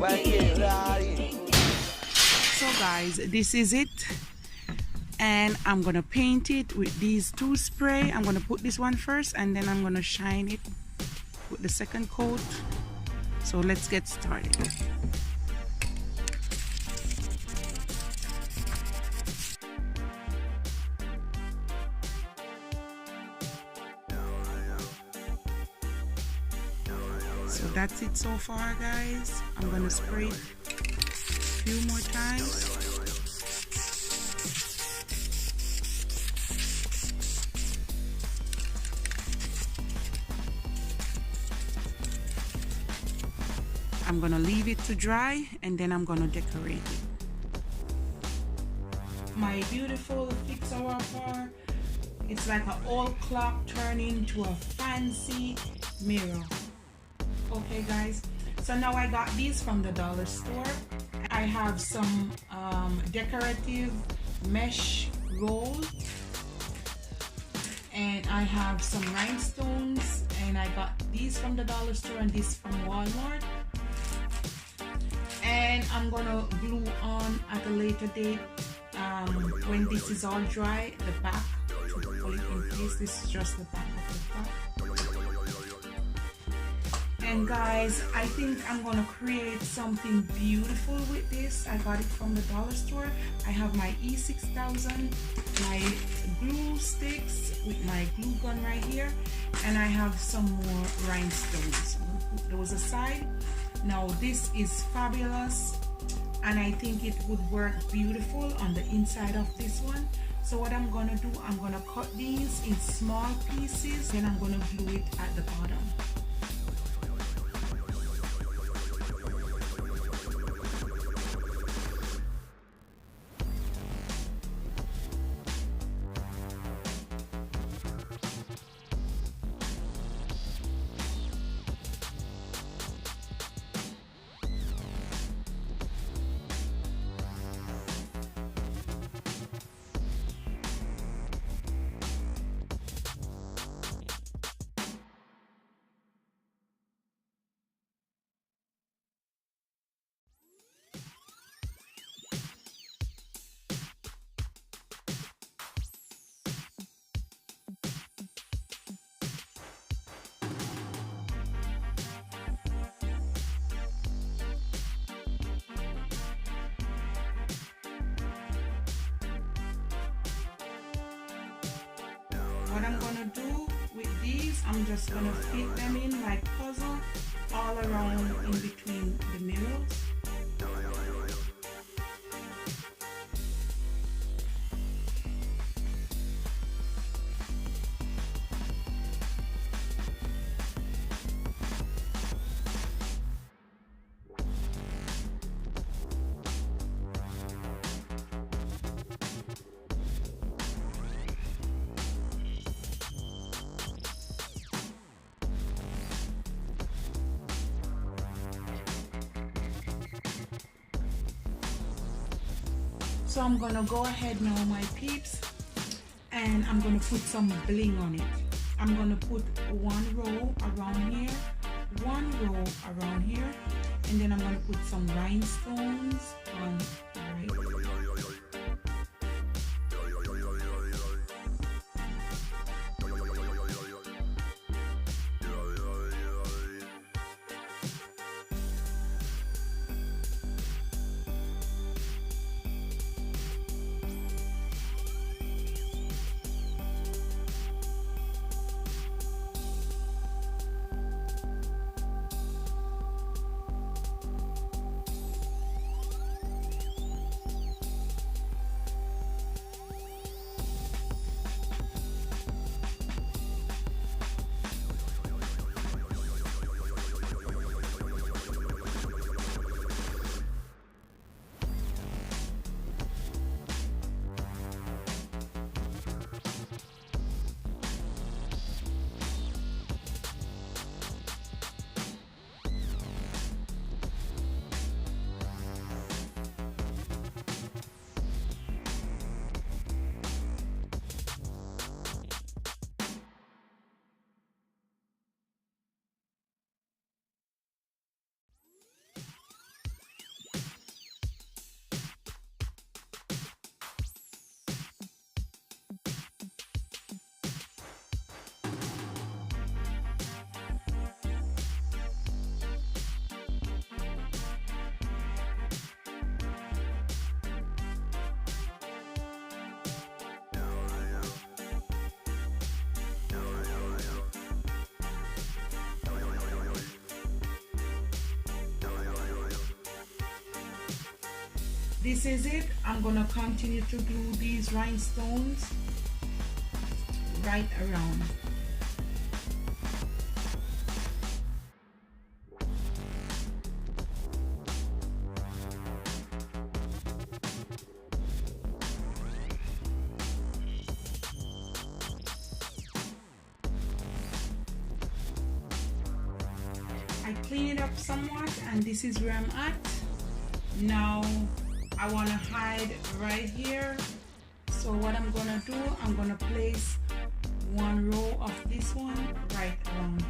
So guys, this is it, and I'm gonna paint it with these two spray. I'm gonna put this one first and then I'm gonna shine it with the second coat. So let's get started. So that's it so far, guys. I'm gonna spray it a few more times. I'm gonna leave it to dry and then I'm gonna decorate it. My beautiful fixer-upper, it's like an old clock turning into a fancy mirror. Okay guys, so now I got these from the dollar store. I have some decorative mesh roll, and I have some rhinestones, and I got these from the dollar store and this from Walmart. And I'm gonna glue on at a later date when this is all dry, the back to pull it in place. This is just the back of the top. And guys, I think I'm gonna create something beautiful with this. I got it from the dollar store. I have my E6000, my glue sticks with my glue gun right here, and I have some more rhinestones. I'm gonna put those aside. Now this is fabulous, and I think it would work beautiful on the inside of this one. So what I'm gonna do, I'm gonna cut these in small pieces, then I'm gonna glue it at the bottom. What I'm gonna do with these, I'm just gonna fit them in like puzzle all around in between the mirrors. So I'm gonna go ahead now, my peeps, and I'm gonna put some bling on it. I'm gonna put one row around here, one row around here, and then I'm gonna put some rhinestones on right. This is it. I'm gonna continue to glue these rhinestones right around. I clean it up somewhat, and this is where I'm at. Now I want to hide right here. So what I'm gonna do, I'm gonna place one row of this one right around here.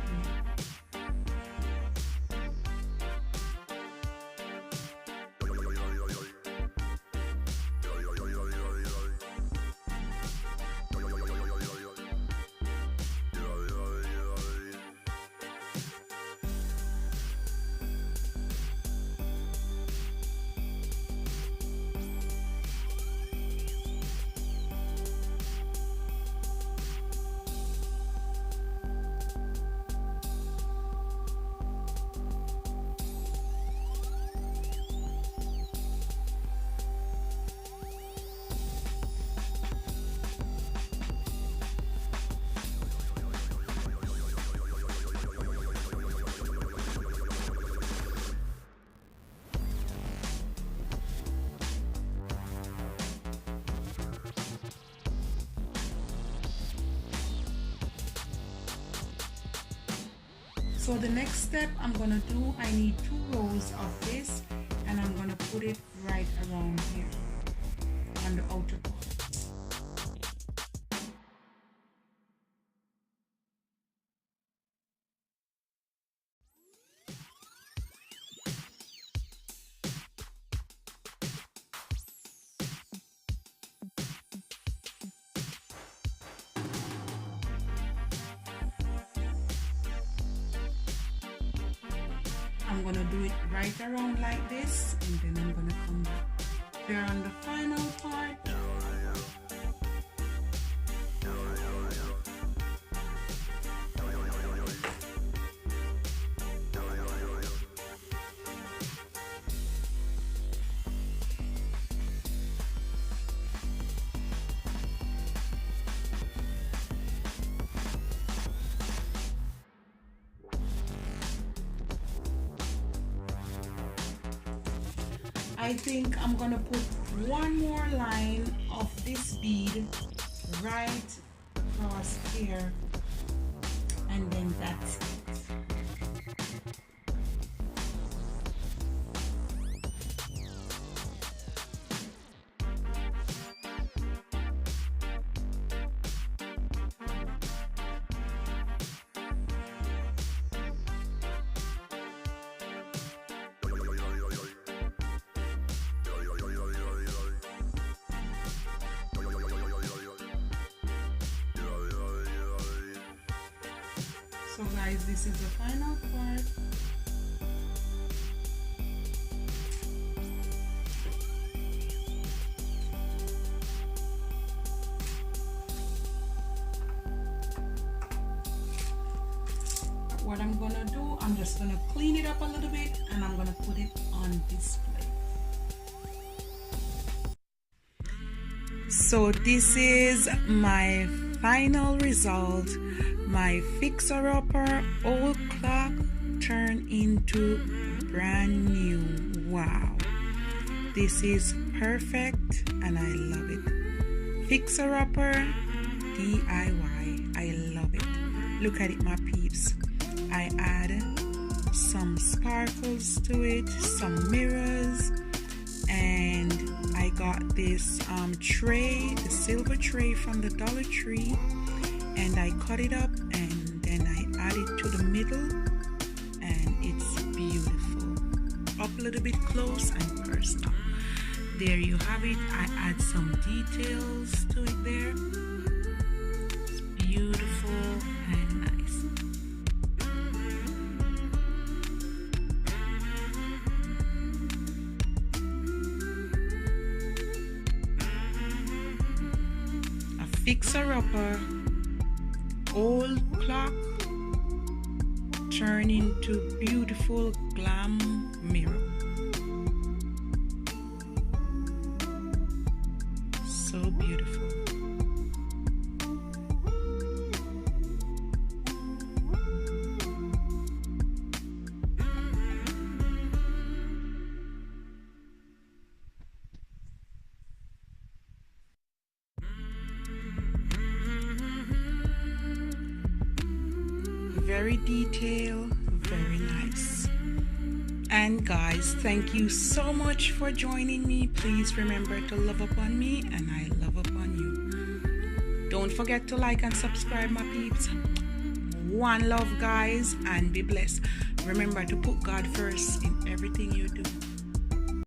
So the next step I'm gonna do, I need 2 rows of this, and I'm gonna put it right around here on the outer part. I'm gonna do it right around like this, and then I'm gonna come back. We're on the final part. I think I'm gonna put one more line of this bead right across here, and then that's it. So guys, this is the final part. What I'm gonna do, I'm just gonna clean it up a little bit, and I'm gonna put it on display. So this is my final result. My fixer-upper old clock turned into brand new. Wow, this is perfect and I love it. Fixer-upper DIY, I love it. Look at it, my peeps. I add some sparkles to it, some mirrors, and I got this tray, the silver tray from the Dollar Tree, and I cut it up and then I add it to the middle, and it's beautiful. Up a little bit close and personal. There you have it. I add some details to it there. It's beautiful and nice. A fixer-upper old clock turn into beautiful glam mirror. So beautiful. Very detailed, very nice. And guys, thank you so much for joining me. Please remember to love upon me and I love upon you. Don't forget to like and subscribe, my peeps. One love, guys, and be blessed. Remember to put God first in everything you do.